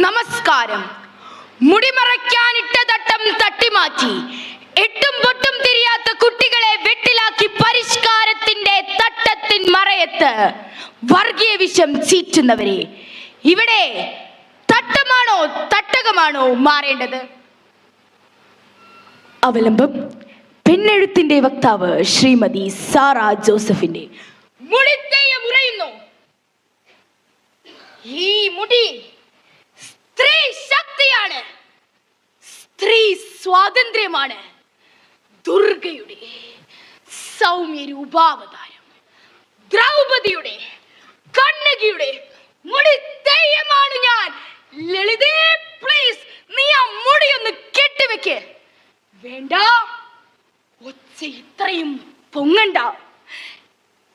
നമസ്കാരം. മുടിമറയ്ക്കാനിട്ട തട്ടം തട്ടിമാറ്റി എട്ടും പൊട്ടും തിരിയാത്ത കുട്ടികളെ വെട്ടിലാക്കി പരിഷ്കാരത്തിന്റെ തട്ടത്തിൻ മറയത്ത് വർഗീയ വിഷം ചീറ്റുന്നവരെ, ഇവിടെ തട്ടമാണോ തട്ടകമാണോ മാറേണ്ടത്? അവലംബം പെണ്ണെഴുത്തിന്റെ വക്താവ് ശ്രീമതി സാറ ജോസഫിന്റെ. മുടിത്തെയ്യം ഉറയുന്നു. ഈ മുടി സ്ത്രീ ശക്തിയാണ്, സ്ത്രീ സ്വാതന്ത്ര്യമാണ്. ദുർഗയുടെ സൗമ്യ രൂപാവതാരം, ദ്രൗപദിയുടെ കണ്ണകിയുടെ മുടിത്തെയ്യമാണ് ഞാൻ. ലളിതേ, പ്ലീസ് നീ ആ മുടിയൊന്ന് കെട്ടിവെക്ക്. വേണ്ട, ഒച്ച ഇത്രയും പൊങ്ങണ്ട.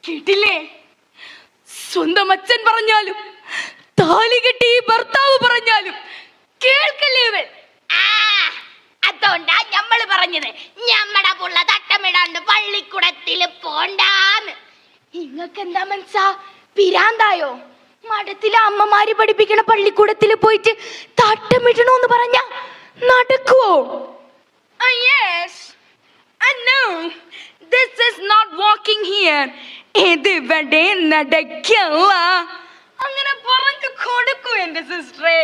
കേട്ടില്ലേ? സ്വന്തം അച്ഛൻ പറഞ്ഞാലും താലി കെട്ടി ഭർത്താവ് പറഞ്ഞാലും കേൾക്കില്ലേ ഇവൻ? അതുകൊണ്ടാ ഞമ്മള് പറഞ്ഞത് ഞമ്മടെ പുള്ള തട്ടമിടാണ്ട് പള്ളിക്കുടത്തില് പോണ്ടാന്ന്. ഇങ്ങക്ക് എന്താ മനസ്സാ, പിരാന്തായോ? മഠത്തിലെ അമ്മമാര് പഠിപ്പിക്കണ പള്ളിക്കൂടത്തില് പോയിട്ട് തട്ടമിടണോന്ന് പറഞ്ഞ നടക്കുവോ? Yes, I know. This is not walking here. ഇതിവിടെ നടക്കില്ല. അങ്ങനെ പറഞ്ഞു കൊടുക്കൂ എന്റെ സിസ്റ്ററെ.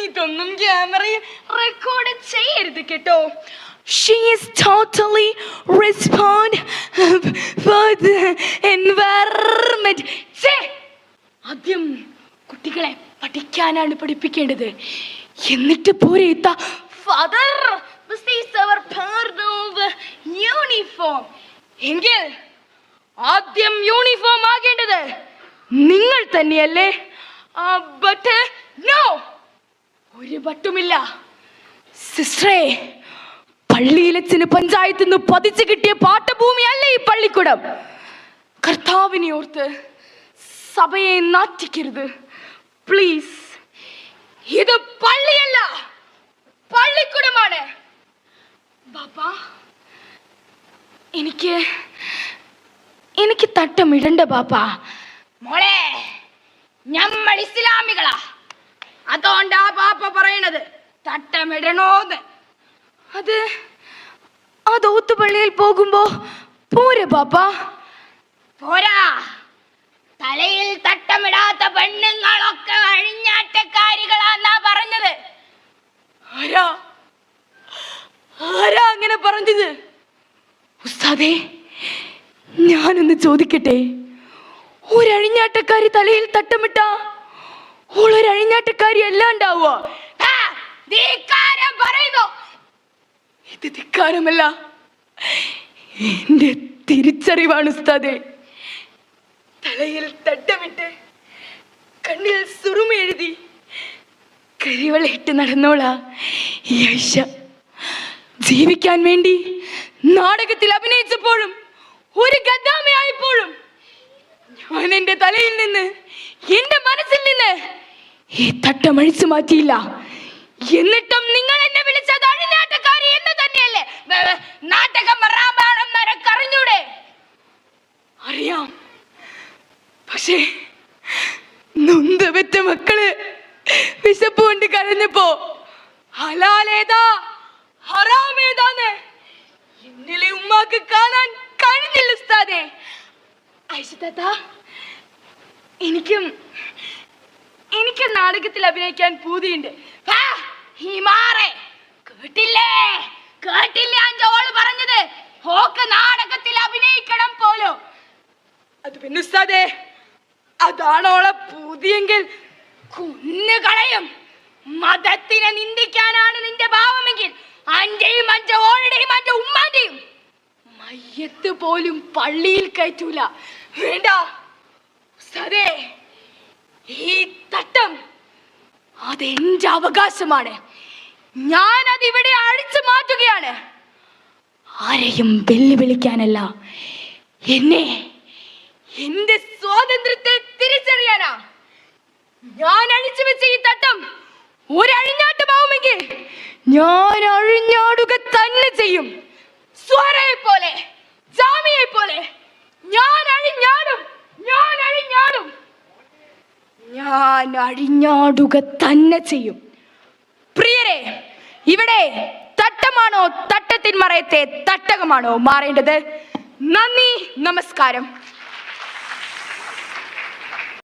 ഇതൊന്നും ക്യാമറയിൽ റെക്കോർഡ് ചെയ്യരുത് കേട്ടോ. She is totally responsible for the environment. ആദ്യം കുട്ടികളെ പഠിക്കാനാണ് പഠിപ്പിക്കേണ്ടത്, എന്നിട്ട് പോരെ father, this is our part of uniform. എങ്കിൽ ആദ്യം യൂണിഫോം ആകേണ്ടത് നിങ്ങൾ തന്നെയല്ലേ? ബട്ട് നോ, ഒരു ബട്ടുമില്ല സിസ്റ്ററെ. പള്ളിയിലച്ഛന് പഞ്ചായത്തിൽ നിന്ന് പതിച്ചു കിട്ടിയ പാട്ടഭൂമിയല്ല ഈ പള്ളിക്കൂടം. കർത്താവിനെ ഓർത്ത് സഭയെ നാറ്റിക്കരുത് പ്ലീസ്. ഇത് പള്ളിയല്ല, പള്ളിക്കൂടമാണ്. ബാപ്പാ, എനിക്ക് തട്ടമിടണ്ട ബാപ്പാ. മോളെ, ഞമ്മൾ ഇസ്ലാമികളാ, അതുകൊണ്ടാ ബാപ്പ പറയണത് തട്ടമിടണോന്ന്. അത് ഓത്തുപള്ളിയിൽ പോകുമ്പോ പോരെ ബാപ്പാ? പോരാ. തലയിൽ തട്ടമിടാത്ത പെണ്ണുങ്ങളൊക്കെ അഴിഞ്ഞാട്ടക്കാരികളാന്നാ പറഞ്ഞത്. ആരാ അങ്ങനെ പറഞ്ഞത്? ഉസ്താദേ, ഞാനൊന്ന് ചോദിക്കട്ടെ, ഒരഴിഞ്ഞാട്ടക്കാരി തലയിൽ തട്ടമിട്ട ഓളൊരഴിഞ്ഞാട്ടക്കാരി എല്ലാം ഉണ്ടാവുക? ഇത് ധിക്കാരമല്ല, എന്റെ തിരിച്ചറിവാണ് ഉസ്താദേ. തലയിൽ തട്ടമിട്ട് കണ്ണിൽ സുറുമ എഴുതി കരിവളയിട്ട് നടന്നോളാ ഈ ഐഷ. ജീവിക്കാൻ വേണ്ടി നാടകത്തിൽ അഭിനയിച്ചപ്പോഴും ഒരു ഗദ്ദാമയായപ്പോഴും ഞാൻ എന്റെ തലയിൽ നിന്ന്, എന്റെ മനസ്സിൽ നിന്ന് ഈ തട്ടം അഴിച്ചു മാറ്റിയില്ല. എന്നിട്ടും നിങ്ങൾ എന്നെ വിളിച്ചത് അഴിഞ്ഞാട്ടക്കാരി എന്ന് തന്നെയല്ലേ? നാടകം അറിഞ്ഞൂടെ? അറിയാം, പക്ഷേ നൊന്ത് വെറ്റ മക്കള് വിശപ്പ് കൊണ്ട് കരഞ്ഞപ്പോ ഹലാലേതാ ഹറാമേതാന്ന് ഇന്നലെ ഉമ്മാക്ക് കാണാൻ കഴിഞ്ഞില്ല ഉസ്താദേ. ഐഷത്താത്ത, എനിക്കും നാടകത്തിൽ അഭിനയിക്കാൻ പൂതിയുണ്ട്. കേട്ടില്ലേ അഞ്ചോള് പറഞ്ഞത്? ഓക്ക് നാടകത്തിൽ അഭിനയിക്കണം പോലോ. അത് പിന്നെ ഉസ്താദേ, അതാണോളെ പൂതിയെങ്കിൽ കുന്നുകളയും. മതത്തിനെ നിന്ദിക്കാനാണ് നിന്റെ ഭാവമെങ്കിൽ അന്റെയും അന്റെ ഓളുടെയും അന്റെ ഉമ്മാന്റെയും മയ്യത്ത് പോലും പള്ളിയിൽ കയറ്റൂല. വേണ്ട ഉസ്താദേ, ഈ തട്ടം അതെന്റെ അവകാശമാണ്. ഞാൻ അതിവിടെ അഴിച്ചു മാറ്റുകയാണ്. ആരെയും വെല്ലുവിളിക്കാനല്ല, എന്റെ സ്വാതന്ത്ര്യത്തെ തിരിച്ചറിയാനാ. ഞാൻ അഴിച്ചു വെച്ച ഈ തട്ടം ഒരഴിഞ്ഞാട്ടമാവുമെങ്കിൽ ഞാൻ അഴിഞ്ഞാടുക തന്നെ ചെയ്യും. സ്വരയെ പോലെ, ജാമിയെ പോലെ ഞാൻ അഴിഞ്ഞാടും. ഞാൻ അഴിഞ്ഞാടുക തന്നെ ചെയ്യും. പ്രിയരെ, ഇവിടെ തട്ടമാണോ തട്ടത്തിൻ മറയത്തെ തട്ടകമാണോ മാറേണ്ടത്? നന്ദി, നമസ്കാരം.